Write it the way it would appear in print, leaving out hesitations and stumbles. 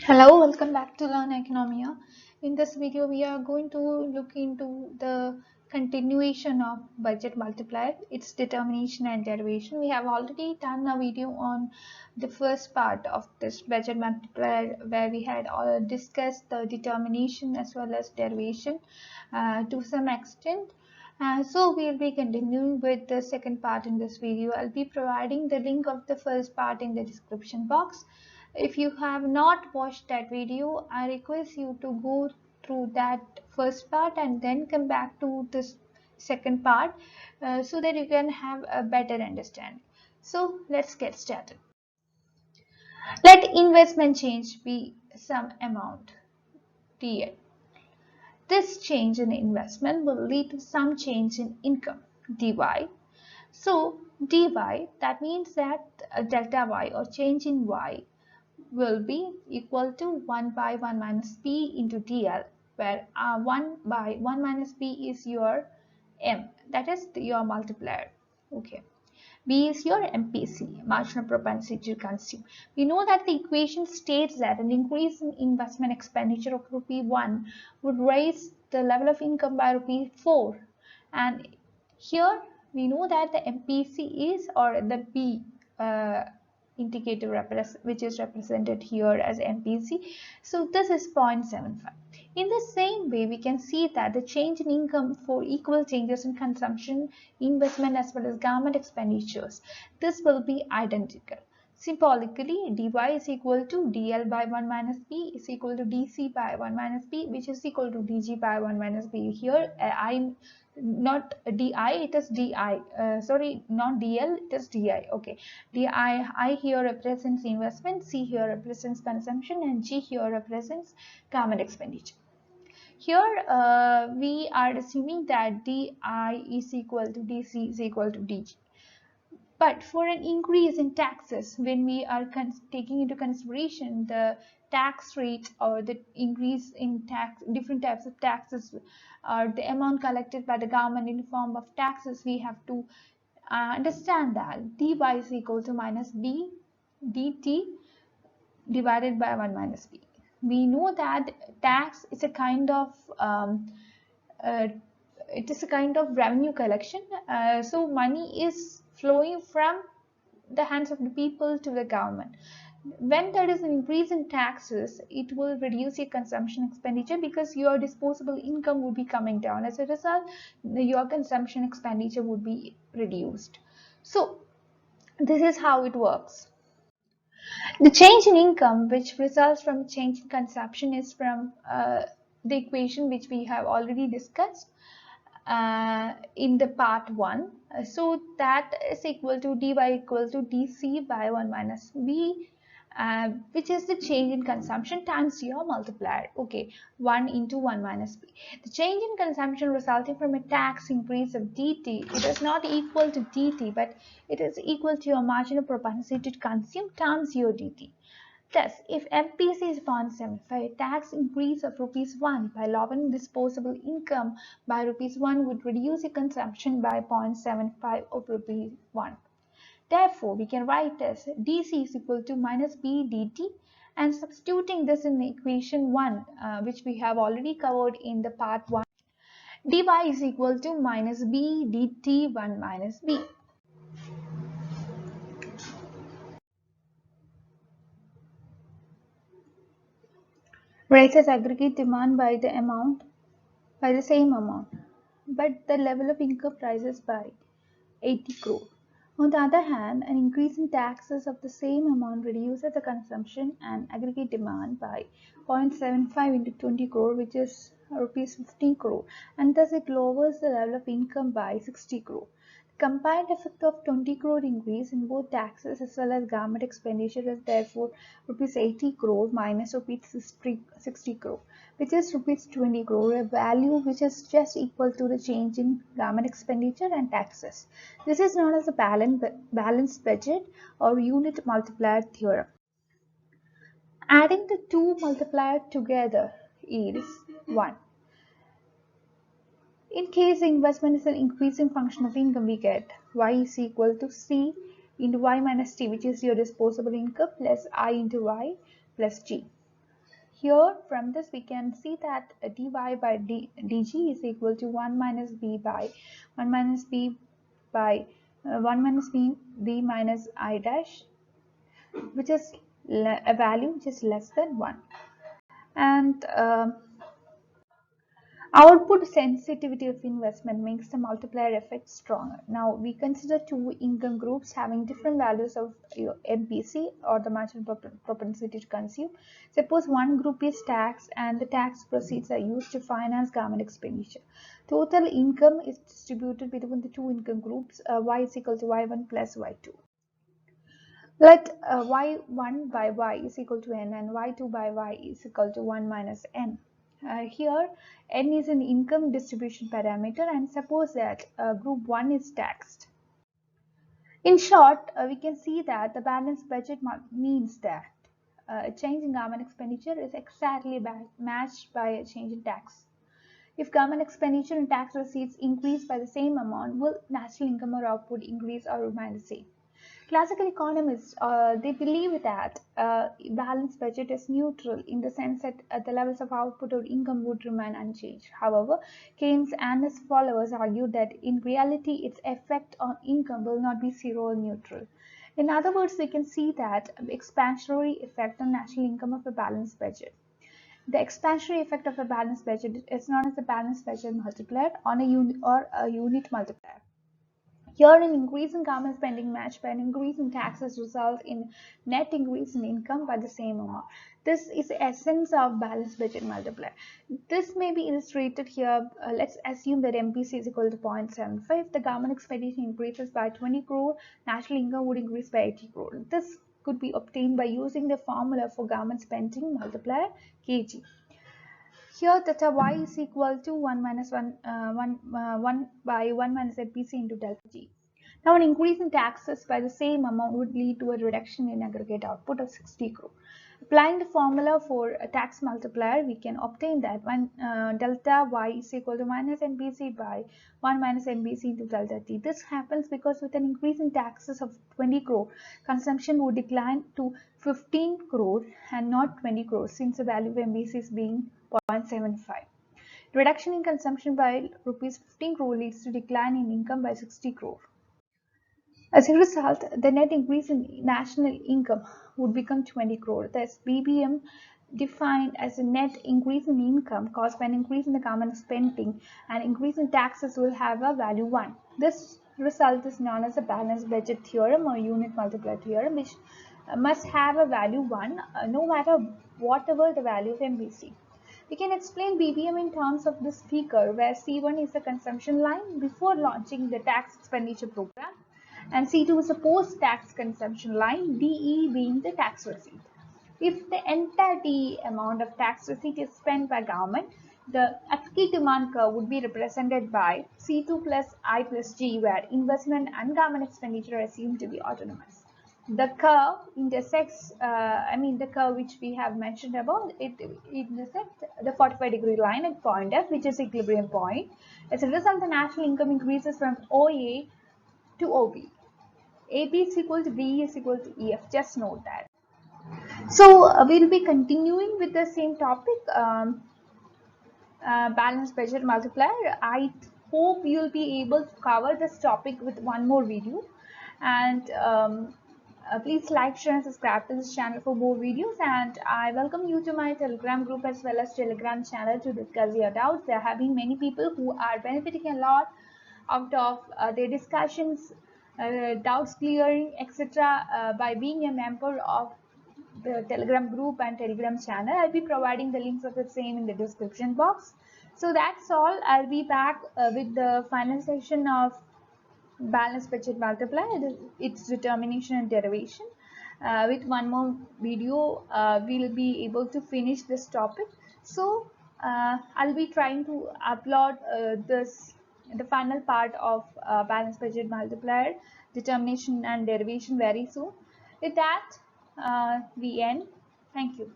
Hello, welcome back to Learn Economia. In this video, we are going to look into the continuation of budget multiplier, its determination and derivation. We have already done a video on the first part of this budget multiplier where we had discussed the determination as well as derivation to some extent. So we'll be continuing with the second part in this video. I'll be providing the link of the first part in the description box. If you have not watched that video, I request you to go through that first part and then come back to this second part so that you can have a better understanding. So let's get started. Let investment change be some amount TL. This change in investment will lead to some change in income dy. So dy, that means that delta y or change in y will be equal to 1 by 1 minus p into dl, where 1 by 1 minus p is your m, that is your multiplier. Okay, b is your MPC, marginal propensity to consume. We know that the equation states that an increase in investment expenditure of rupee 1 would raise the level of income by rupee 4, and here we know that the MPC is, or the b indicator which is represented here as MPC. So this is 0.75. In the same way, we can see that the change in income for equal changes in consumption, investment as well as government expenditures, this will be identical. Symbolically, dy is equal to dl by 1 minus p is equal to dc by 1 minus p, which is equal to dg by 1 minus p. Here I not di, it is di, sorry, not dl, it is di. Okay, di I here represents investment, c here represents consumption, and g here represents government expenditure. Here we are assuming that di is equal to dc is equal to dg. But for an increase in taxes, when we are taking into consideration the tax rate or the increase in tax, different types of taxes, or the amount collected by the government in the form of taxes, we have to understand that dy is equal to minus b dt divided by 1 minus b. We know that tax is a kind of uh, it is a kind of revenue collection. So money is flowing from the hands of the people to the government. When there is an increase in taxes, it will reduce your consumption expenditure because your disposable income will be coming down. As a result, your consumption expenditure would be reduced. So this is how it works. The change in income which results from change in consumption is from the equation which we have already discussed in the part 1. So that is equal to dy equal to dc by 1 minus b, which is the change in consumption times your multiplier. Okay, 1 into 1 minus b. The change in consumption resulting from a tax increase of dt, it is not equal to dt, but it is equal to your marginal propensity to consume times your dt. Thus, if MPC is 0.75, tax increase of rupees 1 by lowering disposable income by rupees 1 would reduce the consumption by 0.75 of rupees 1. Therefore, we can write as dc is equal to minus b dt, and substituting this in the equation 1, which we have already covered in the part 1, dy is equal to minus b dt 1 minus b. Raises aggregate demand by the same amount, but the level of income rises by 80 crore. On the other hand, an increase in taxes of the same amount reduces the consumption and aggregate demand by 0.75 into 20 crore, which is rupees 15 crore, and thus it lowers the level of income by 60 crore. The combined effect of 20 crore increase in both taxes as well as government expenditure is therefore rupees 80 crore minus rupees 60 crore, which is rupees 20 crore, a value which is just equal to the change in government expenditure and taxes. This is known as the balanced budget or unit multiplier theorem. Adding the two multipliers together yields 1. In case the investment is an increasing function of income, we get y is equal to c into y minus t, which is your disposable income, plus I into y plus g. Here from this we can see that dy by dg is equal to 1 minus b by 1 minus b by 1 minus b minus I dash, which is a value which is less than 1. And output sensitivity of investment makes the multiplier effect stronger. Now we consider two income groups having different values of MPC, or the marginal propensity to consume. Suppose one group is taxed and the tax proceeds are used to finance government expenditure. Total income is distributed between the two income groups, y is equal to y1 plus y2. Let y1 by y is equal to n and y2 by y is equal to 1 minus n. Here n is an income distribution parameter, and suppose that group 1 is taxed. In short, we can see that the balanced budget means that a change in government expenditure is exactly matched by a change in tax. If government expenditure and tax receipts increase by the same amount, will national income or output increase or remain the same? Classical economists, they believe that balanced budget is neutral in the sense that the levels of output or income would remain unchanged. However, Keynes and his followers argued that in reality its effect on income will not be zero or neutral. In other words, we can see that expansionary effect on national income of a balanced budget. The expansionary effect of a balanced budget is known as the balanced budget multiplier on a unit multiplier. Here, an increase in government spending matched by an increase in taxes result in net increase in income by the same amount. This is the essence of balanced budget multiplier. This may be illustrated here. Let's assume that MPC is equal to 0.75. If the government expenditure increases by 20 crore, national income would increase by 80 crore. This could be obtained by using the formula for government spending multiplier KG. Here theta y is equal to 1 minus 1 by 1 minus MPC into delta G. Now an increase in taxes by the same amount would lead to a reduction in aggregate output of 60 crore. Applying the formula for a tax multiplier, we can obtain that when delta y is equal to minus MPC by 1 minus MPC into delta T. This happens because with an increase in taxes of 20 crore, consumption would decline to 15 crore and not 20 crore, since the value of MPC is being 0.75. Reduction in consumption by rupees 15 crore leads to decline in income by 60 crore. As a result, the net increase in national income would become 20 crore. Thus, BBM defined as a net increase in income caused by an increase in the government spending and increase in taxes will have a value 1. This result is known as the balanced budget theorem or unit multiplier theorem, which must have a value 1 no matter whatever the value of MPC. We can explain BBM in terms of this figure, where C1 is the consumption line before launching the tax expenditure program, and C2 is the post-tax consumption line, DE being the tax receipt. If the entire DE amount of tax receipt is spent by government, the key demand curve would be represented by C2 plus I plus G, where investment and government expenditure are assumed to be autonomous. The curve intersects, the curve which we have mentioned about, it intersects the 45-degree line at point F, which is equilibrium point. As a result, the national income increases from OA to OB. AB is equal to B is equal to EF. Just note that. So we'll be continuing with the same topic, balanced budget multiplier. I hope you'll be able to cover this topic with one more video, and please like, share and subscribe to this channel for more videos, and I welcome you to my Telegram group as well as Telegram channel to discuss your doubts. There have been many people who are benefiting a lot out of their discussions, doubts clearing, etc. By being a member of the Telegram group and Telegram channel. I'll be providing the links of the same in the description box. So that's all. I'll be back with the final section of balanced budget multiplier, its determination and derivation. With one more video, we'll be able to finish this topic. So I'll be trying to upload the final part of balanced budget multiplier, determination and derivation very soon. With that, we end. Thank you.